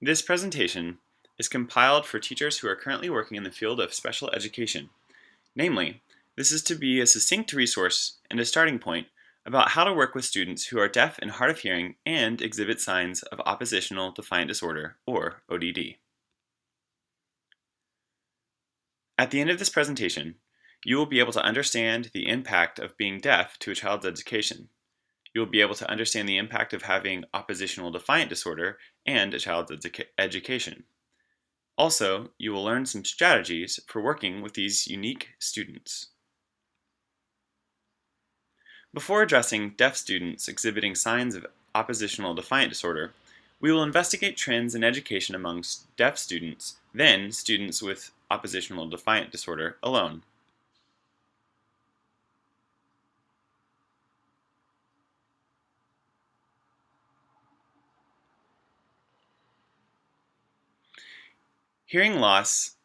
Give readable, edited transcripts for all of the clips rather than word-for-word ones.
This presentation is compiled for teachers who are currently working in the field of special education. Namely, this is to be a succinct resource and a starting point about how to work with students who are deaf and hard of hearing and exhibit signs of oppositional defiant disorder, or ODD. At the end of this presentation, you will be able to understand the impact of being deaf to a child's education. You will be able to understand the impact of having oppositional defiant disorder and a child's education. Also, you will learn some strategies for working with these unique students. Before addressing deaf students exhibiting signs of oppositional defiant disorder, we will investigate trends in education amongst deaf students, then students with oppositional defiant disorder alone. Hearing loss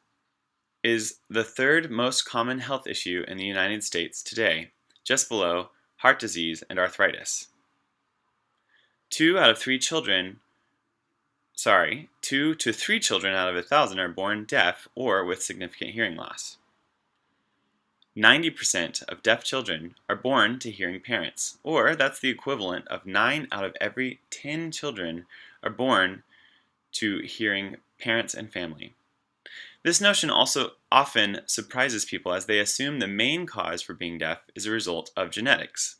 is the third most common health issue in the United States today, just below heart disease and arthritis. 2 to 3 children out of 1,000 are born deaf or with significant hearing loss. 90% of deaf children are born to hearing parents, or that's the equivalent of 9 out of every 10 children are born to hearing parents and family. This notion also often surprises people as they assume the main cause for being deaf is a result of genetics.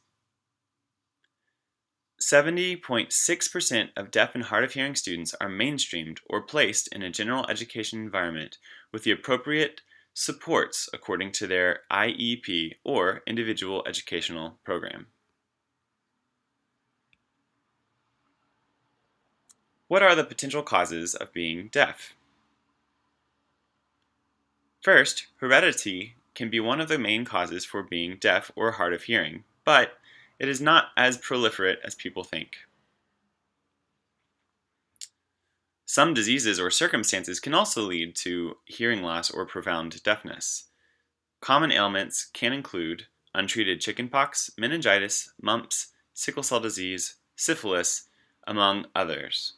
70.6% of deaf and hard of hearing students are mainstreamed or placed in a general education environment with the appropriate supports according to their IEP or individual educational program. What are the potential causes of being deaf? First, heredity can be one of the main causes for being deaf or hard of hearing, but it is not as proliferate as people think. Some diseases or circumstances can also lead to hearing loss or profound deafness. Common ailments can include untreated chickenpox, meningitis, mumps, sickle cell disease, syphilis, among others.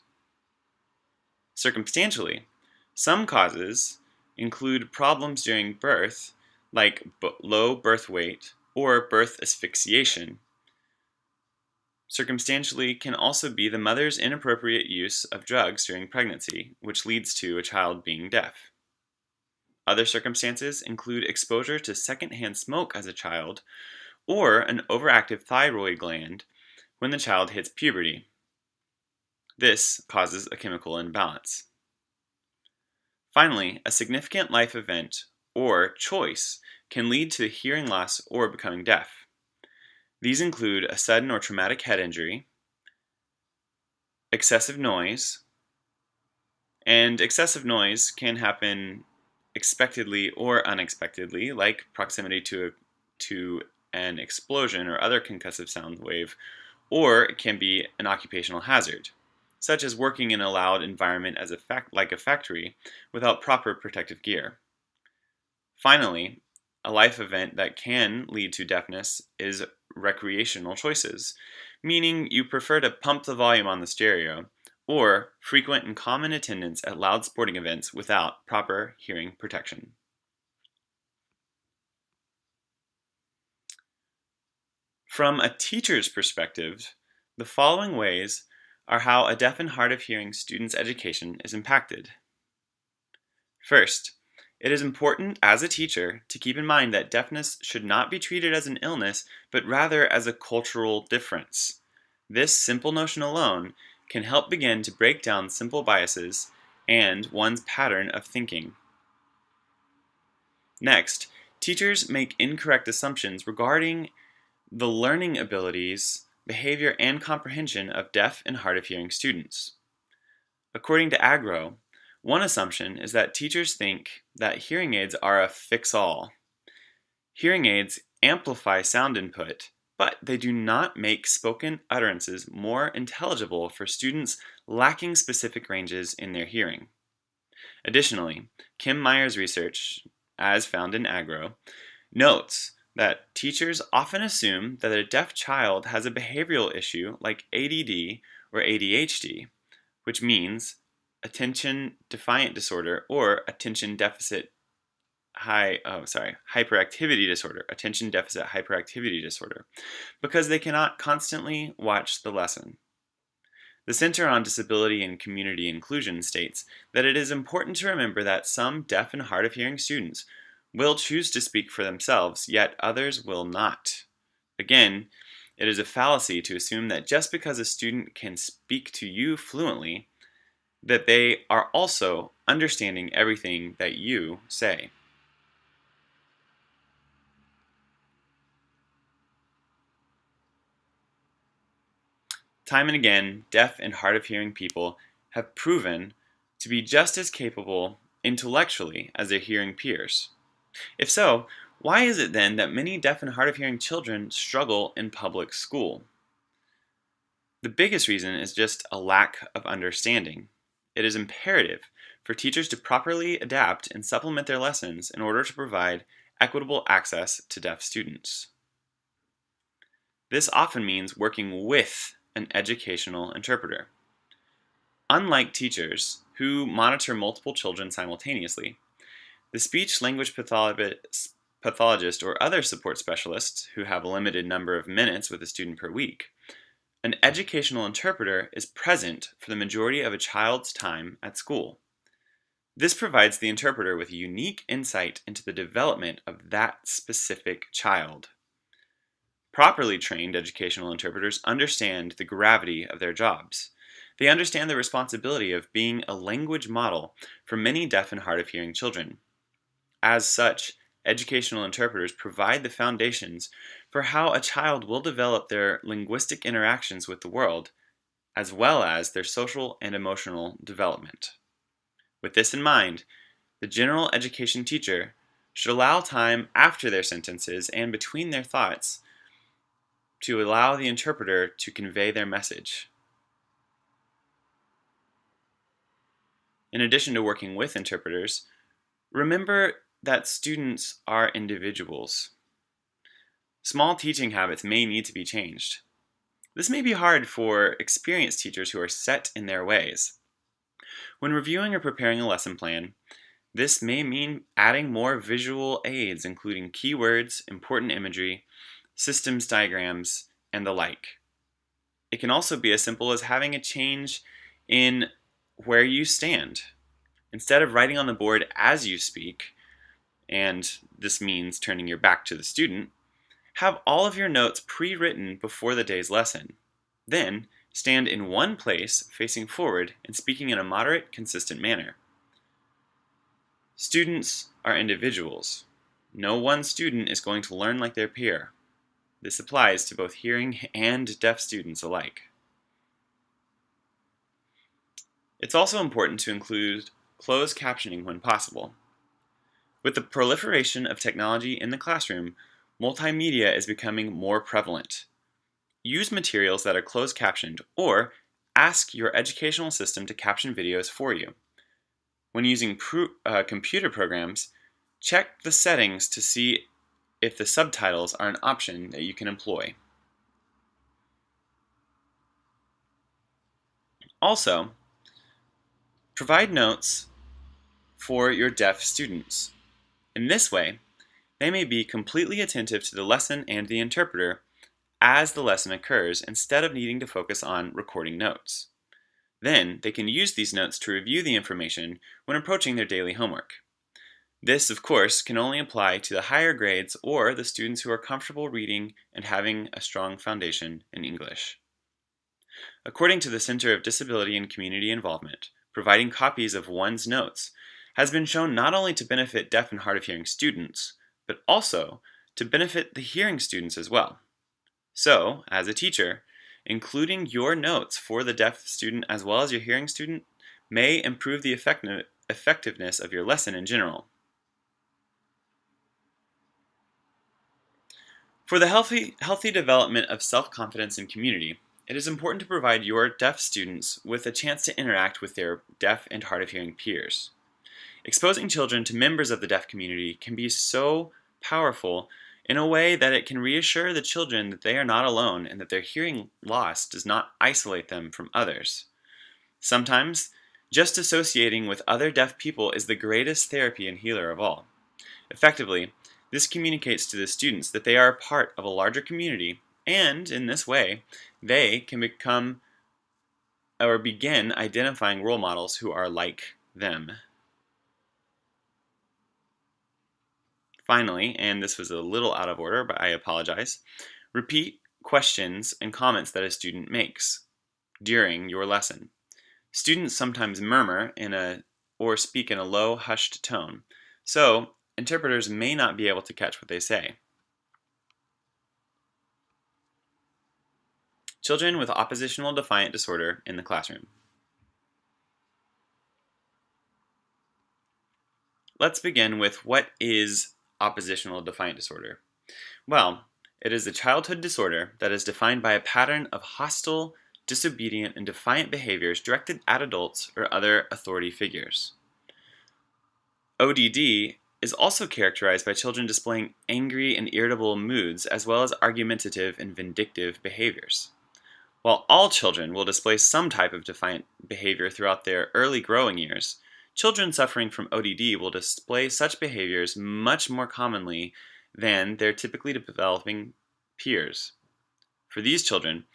Circumstantially, some causes include problems during birth, like low birth weight or birth asphyxiation. Circumstantially can also be the mother's inappropriate use of drugs during pregnancy, which leads to a child being deaf. Other circumstances include exposure to secondhand smoke as a child or an overactive thyroid gland when the child hits puberty. This causes a chemical imbalance. Finally, a significant life event or choice can lead to hearing loss or becoming deaf. These include a sudden or traumatic head injury, excessive noise, and excessive noise can happen expectedly or unexpectedly, like proximity to an explosion or other concussive sound wave, or it can be an occupational hazard, such as working in a loud environment like a factory without proper protective gear. Finally, a life event that can lead to deafness is recreational choices, meaning you prefer to pump the volume on the stereo, or frequent and common attendance at loud sporting events without proper hearing protection. From a teacher's perspective, the following ways are how a deaf and hard of hearing student's education is impacted. First, it is important as a teacher to keep in mind that deafness should not be treated as an illness, but rather as a cultural difference. This simple notion alone can help begin to break down simple biases and one's pattern of thinking. Next, teachers make incorrect assumptions regarding the learning abilities, behavior, and comprehension of deaf and hard of hearing students. According to Agro, one assumption is that teachers think that hearing aids are a fix-all. Hearing aids amplify sound input, but they do not make spoken utterances more intelligible for students lacking specific ranges in their hearing. Additionally, Kim Meyer's research, as found in Agro, notes that teachers often assume that a deaf child has a behavioral issue like ADD or ADHD, which means attention defiant disorder, or attention deficit hyperactivity disorder, because they cannot constantly watch the lesson. The Center on Disability and Community Inclusion states that it is important to remember that some deaf and hard of hearing students will choose to speak for themselves, yet others will not. Again, it is a fallacy to assume that just because a student can speak to you fluently, that they are also understanding everything that you say. Time and again, deaf and hard of hearing people have proven to be just as capable intellectually as their hearing peers. If so, why is it then that many deaf and hard of hearing children struggle in public school? The biggest reason is just a lack of understanding. It is imperative for teachers to properly adapt and supplement their lessons in order to provide equitable access to deaf students. This often means working with an educational interpreter. Unlike teachers who monitor multiple children simultaneously, the speech language pathologist or other support specialists who have a limited number of minutes with a student per week, an educational interpreter is present for the majority of a child's time at school. This provides the interpreter with unique insight into the development of that specific child. Properly trained educational interpreters understand the gravity of their jobs. They understand the responsibility of being a language model for many deaf and hard of hearing children. As such, educational interpreters provide the foundations for how a child will develop their linguistic interactions with the world, as well as their social and emotional development. With this in mind, the general education teacher should allow time after their sentences and between their thoughts to allow the interpreter to convey their message. In addition to working with interpreters, remember that students are individuals. Small teaching habits may need to be changed. This may be hard for experienced teachers who are set in their ways. When reviewing or preparing a lesson plan, this may mean adding more visual aids, including keywords, important imagery, systems diagrams, and the like. It can also be as simple as having a change in where you stand. Instead of writing on the board as you speak, and this means turning your back to the student, have all of your notes pre-written before the day's lesson. Then, stand in one place facing forward and speaking in a moderate, consistent manner. Students are individuals. No one student is going to learn like their peer. This applies to both hearing and deaf students alike. It's also important to include closed captioning when possible. With the proliferation of technology in the classroom, multimedia is becoming more prevalent. Use materials that are closed captioned, or ask your educational system to caption videos for you. When using computer programs, check the settings to see if the subtitles are an option that you can employ. Also, provide notes for your deaf students. In this way, they may be completely attentive to the lesson and the interpreter as the lesson occurs instead of needing to focus on recording notes. Then, they can use these notes to review the information when approaching their daily homework. This, of course, can only apply to the higher grades or the students who are comfortable reading and having a strong foundation in English. According to the Center of Disability and Community Involvement, providing copies of one's notes has been shown not only to benefit deaf and hard of hearing students, but also to benefit the hearing students as well. So, as a teacher, including your notes for the deaf student as well as your hearing student may improve the effectiveness of your lesson in general. For the healthy development of self-confidence and community, it is important to provide your deaf students with a chance to interact with their deaf and hard of hearing peers. Exposing children to members of the deaf community can be so powerful in a way that it can reassure the children that they are not alone and that their hearing loss does not isolate them from others. Sometimes, Just associating with other deaf people is the greatest therapy and healer of all. Effectively, this communicates to the students that they are a part of a larger community, and in this way, they can become or begin identifying role models who are like them. Finally, and this was a little out of order, but I apologize, repeat questions and comments that a student makes during your lesson. Students sometimes murmur or speak in a low, hushed tone, so interpreters may not be able to catch what they say. Children with oppositional defiant disorder in the classroom. Let's begin with what is oppositional defiant disorder. Well, it is a childhood disorder that is defined by a pattern of hostile, disobedient, and defiant behaviors directed at adults or other authority figures. ODD is also characterized by children displaying angry and irritable moods as well as argumentative and vindictive behaviors. While all children will display some type of defiant behavior throughout their early growing years, children suffering from ODD will display such behaviors much more commonly than their typically developing peers. For these children,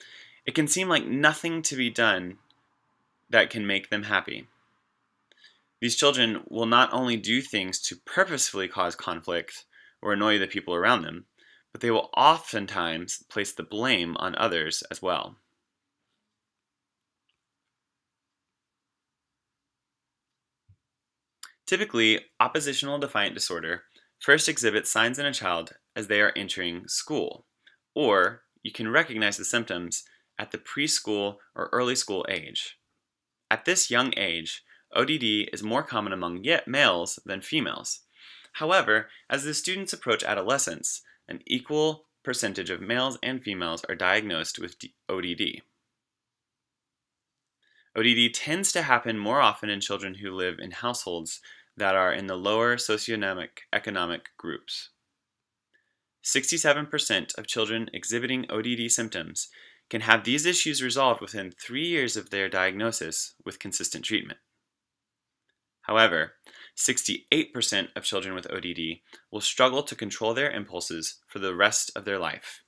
it can seem like nothing to be done that can make them happy. These children will not only do things to purposefully cause conflict or annoy the people around them, but they will oftentimes place the blame on others as well. Typically, oppositional defiant disorder first exhibits signs in a child as they are entering school, or you can recognize the symptoms at the preschool or early school age. At this young age, ODD is more common among males than females. However, as the students approach adolescence, an equal percentage of males and females are diagnosed with ODD. ODD tends to happen more often in children who live in households that are in the lower socioeconomic groups. 67% of children exhibiting ODD symptoms can have these issues resolved within 3 years of their diagnosis with consistent treatment. However, 68% of children with ODD will struggle to control their impulses for the rest of their life.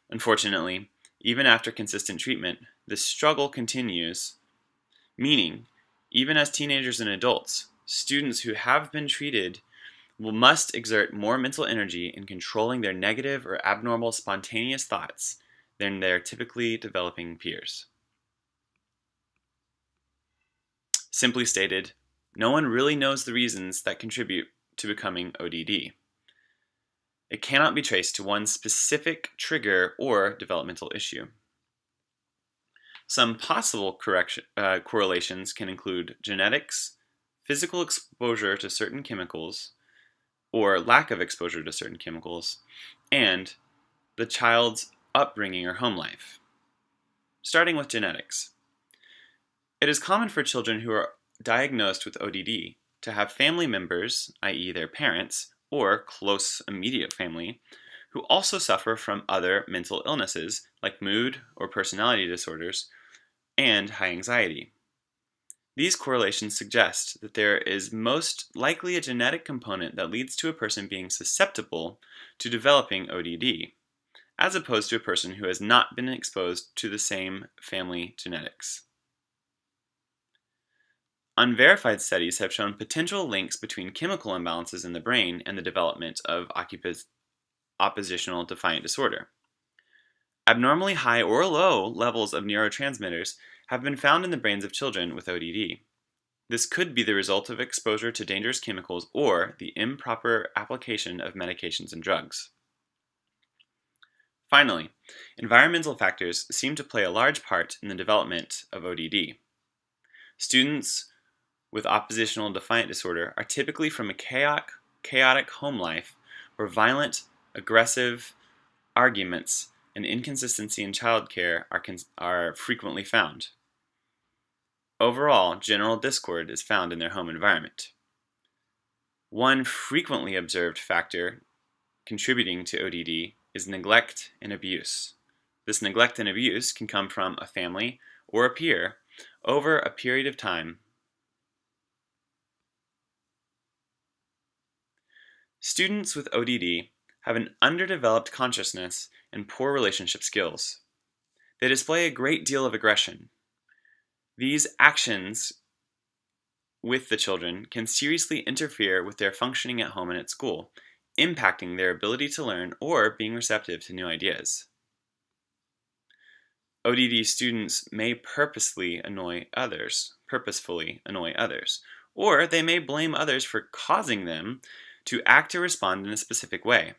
Unfortunately, even after consistent treatment, this struggle continues, meaning, even as teenagers and adults, students who have been treated must exert more mental energy in controlling their negative or abnormal spontaneous thoughts than their typically developing peers. Simply stated, no one really knows the reasons that contribute to becoming ODD. It cannot be traced to one specific trigger or developmental issue. Some possible correlations can include genetics, physical exposure to certain chemicals, or lack of exposure to certain chemicals, and the child's upbringing or home life. Starting with genetics. It is common for children who are diagnosed with ODD to have family members, i.e. their parents, or close immediate family, who also suffer from other mental illnesses like mood or personality disorders and high anxiety. These correlations suggest that there is most likely a genetic component that leads to a person being susceptible to developing ODD, as opposed to a person who has not been exposed to the same family genetics. Unverified studies have shown potential links between chemical imbalances in the brain and the development of oppositional defiant disorder. Abnormally high or low levels of neurotransmitters have been found in the brains of children with ODD. This could be the result of exposure to dangerous chemicals or the improper application of medications and drugs. Finally, environmental factors seem to play a large part in the development of ODD. Students with oppositional defiant disorder are typically from a chaotic home life where violent, aggressive arguments and inconsistency in childcare are frequently found. Overall, general discord is found in their home environment. One frequently observed factor contributing to ODD is neglect and abuse. This neglect and abuse can come from a family or a peer, over a period of time. Students with ODD have an underdeveloped consciousness and poor relationship skills. They display a great deal of aggression. These actions with the children can seriously interfere with their functioning at home and at school, impacting their ability to learn or being receptive to new ideas. ODD students may purposefully annoy others, or they may blame others for causing them to act or respond in a specific way.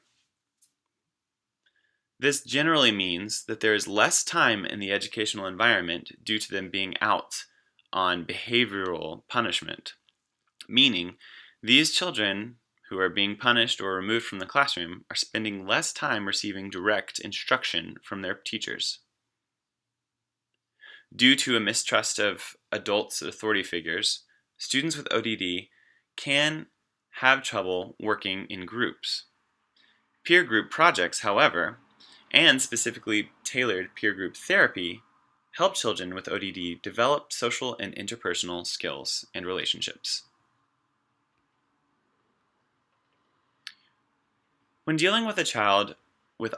This generally means that there is less time in the educational environment due to them being out on behavioral punishment, meaning these children who are being punished or removed from the classroom are spending less time receiving direct instruction from their teachers. Due to a mistrust of adults' authority figures, students with ODD can have trouble working in groups. Peer group projects, however, and specifically tailored peer group therapy, help children with ODD develop social and interpersonal skills and relationships. When dealing with a child with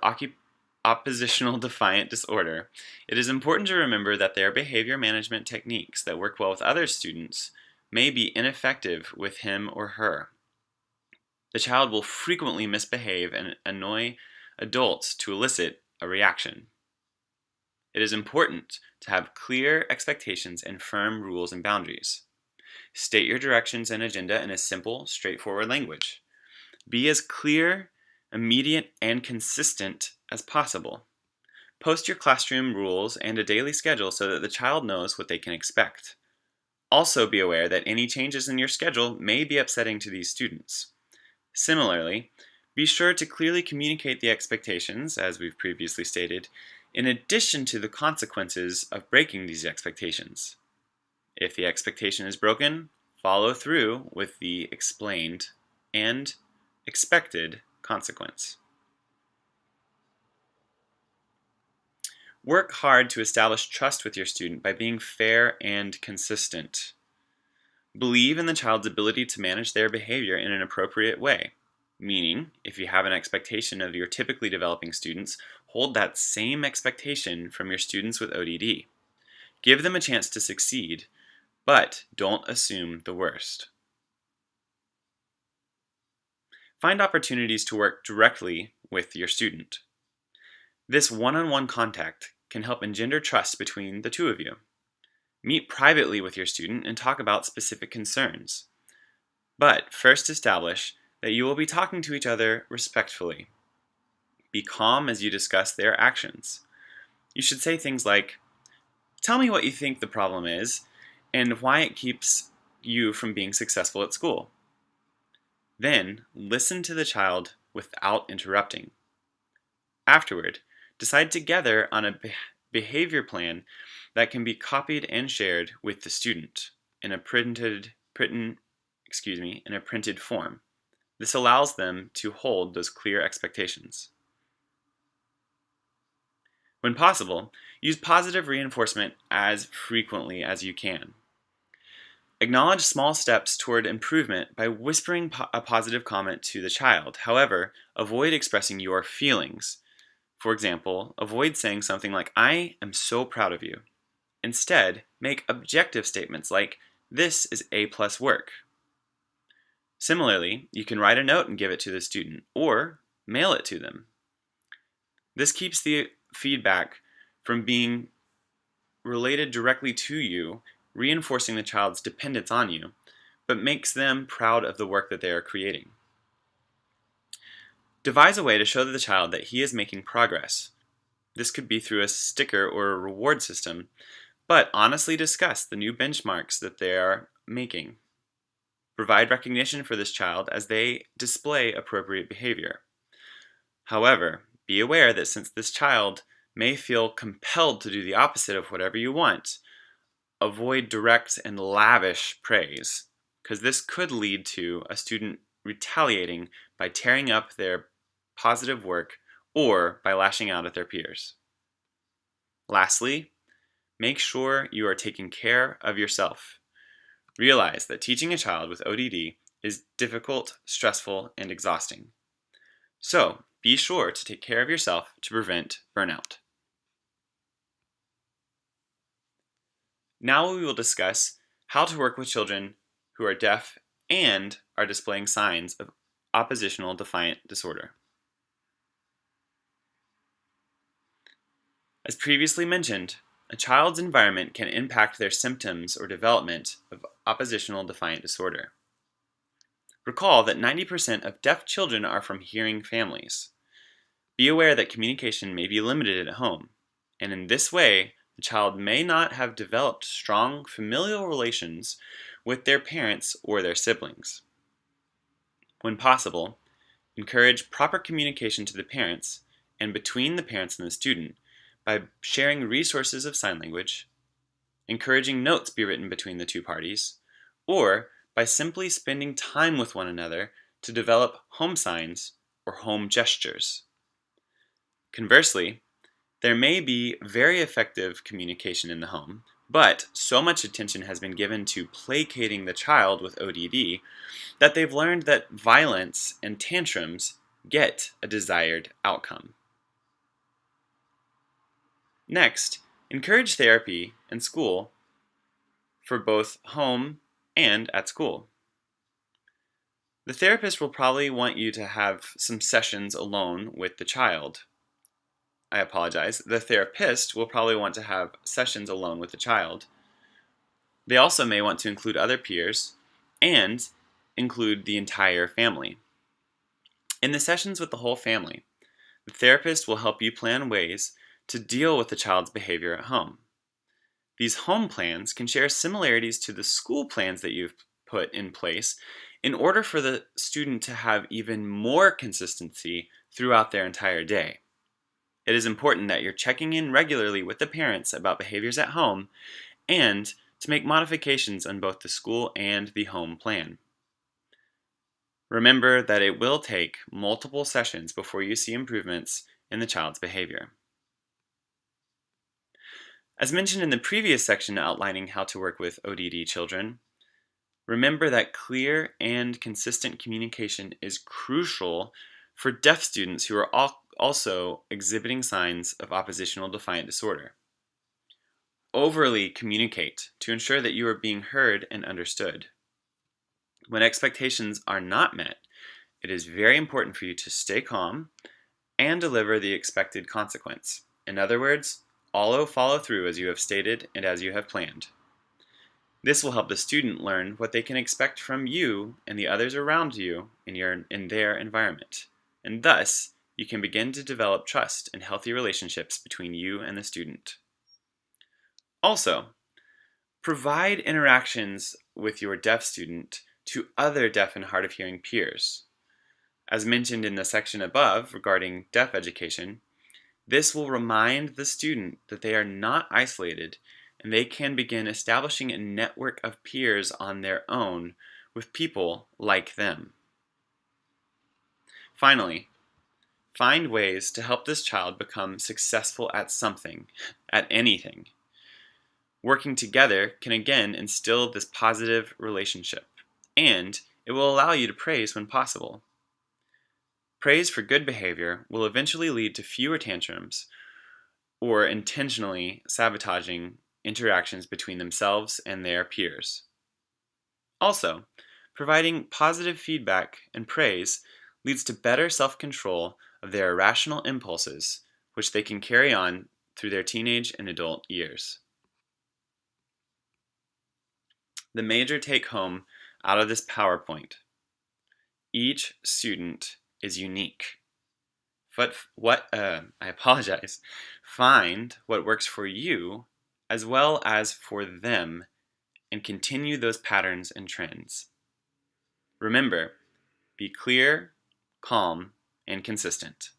oppositional defiant disorder, it is important to remember that their behavior management techniques that work well with other students may be ineffective with him or her. The child will frequently misbehave and annoy adults to elicit a reaction. It is important to have clear expectations and firm rules and boundaries. State your directions and agenda in a simple, straightforward language. Be as clear, immediate, and consistent as possible. Post your classroom rules and a daily schedule so that the child knows what they can expect. Also be aware that any changes in your schedule may be upsetting to these students. Similarly, be sure to clearly communicate the expectations, as we've previously stated, in addition to the consequences of breaking these expectations. If the expectation is broken, follow through with the explained and expected consequence. Work hard to establish trust with your student by being fair and consistent. Believe in the child's ability to manage their behavior in an appropriate way. Meaning, if you have an expectation of your typically developing students, hold that same expectation from your students with ODD. Give them a chance to succeed, but don't assume the worst. Find opportunities to work directly with your student. This one-on-one contact can help engender trust between the two of you. Meet privately with your student and talk about specific concerns. But first establish that you will be talking to each other respectfully. Be calm as you discuss their actions. You should say things like, "Tell me what you think the problem is and why it keeps you from being successful at school." Then, listen to the child without interrupting. Afterward, decide together on a behavior plan that can be copied and shared with the student in a printed form. This allows them to hold those clear expectations. When possible, use positive reinforcement as frequently as you can. Acknowledge small steps toward improvement by whispering a positive comment to the child. However, avoid expressing your feelings. For example, avoid saying something like, "I am so proud of you." Instead, make objective statements like, "This is A+ work." Similarly, you can write a note and give it to the student, or mail it to them. This keeps the feedback from being related directly to you, reinforcing the child's dependence on you, but makes them proud of the work that they are creating. Devise a way to show the child that he is making progress. This could be through a sticker or a reward system, but honestly discuss the new benchmarks that they are making. Provide recognition for this child as they display appropriate behavior. However, be aware that since this child may feel compelled to do the opposite of whatever you want, avoid direct and lavish praise, because this could lead to a student retaliating by tearing up their positive work or by lashing out at their peers. Lastly, Make sure you are taking care of yourself. Realize that teaching a child with ODD is difficult, stressful, and exhausting. So, be sure to take care of yourself to prevent burnout. Now we will discuss how to work with children who are deaf and are displaying signs of oppositional defiant disorder. As previously mentioned, a child's environment can impact their symptoms or development of oppositional defiant disorder. Recall that 90% of deaf children are from hearing families. Be aware that communication may be limited at home, and in this way, the child may not have developed strong familial relations with their parents or their siblings. When possible, encourage proper communication to the parents and between the parents and the student by sharing resources of sign language, encouraging notes be written between the two parties, or by simply spending time with one another to develop home signs or home gestures. Conversely, there may be very effective communication in the home, but so much attention has been given to placating the child with ODD that they've learned that violence and tantrums get a desired outcome. Next, encourage therapy and school for both home and at school. The therapist will probably want you to have some sessions alone with the child. I apologize. The therapist will probably want to have sessions alone with the child. They also may want to include other peers and include the entire family. In the sessions with the whole family, the therapist will help you plan ways to deal with the child's behavior at home. These home plans can share similarities to the school plans that you've put in place in order for the student to have even more consistency throughout their entire day. It is important that you're checking in regularly with the parents about behaviors at home and to make modifications on both the school and the home plan. Remember that it will take multiple sessions before you see improvements in the child's behavior. As mentioned in the previous section outlining how to work with ODD children, remember that clear and consistent communication is crucial for deaf students who are also exhibiting signs of oppositional defiant disorder. Overly communicate to ensure that you are being heard and understood. When expectations are not met, it is very important for you to stay calm and deliver the expected consequence. In other words, follow through as you have stated and as you have planned. This will help the student learn what they can expect from you and the others around you in their environment, and thus you can begin to develop trust and healthy relationships between you and the student. Also, provide interactions with your deaf student to other deaf and hard of hearing peers. As mentioned in the section above regarding deaf education, this will remind the student that they are not isolated and they can begin establishing a network of peers on their own with people like them. Finally, find ways to help this child become successful at something, at anything. Working together can again instill this positive relationship, and it will allow you to praise when possible. Praise for good behavior will eventually lead to fewer tantrums or intentionally sabotaging interactions between themselves and their peers. Also, providing positive feedback and praise leads to better self-control of their irrational impulses, which they can carry on through their teenage and adult years. The major take-home out of this PowerPoint: each student is unique. Find what works for you as well as for them and continue those patterns and trends. Remember, be clear, calm, and consistent.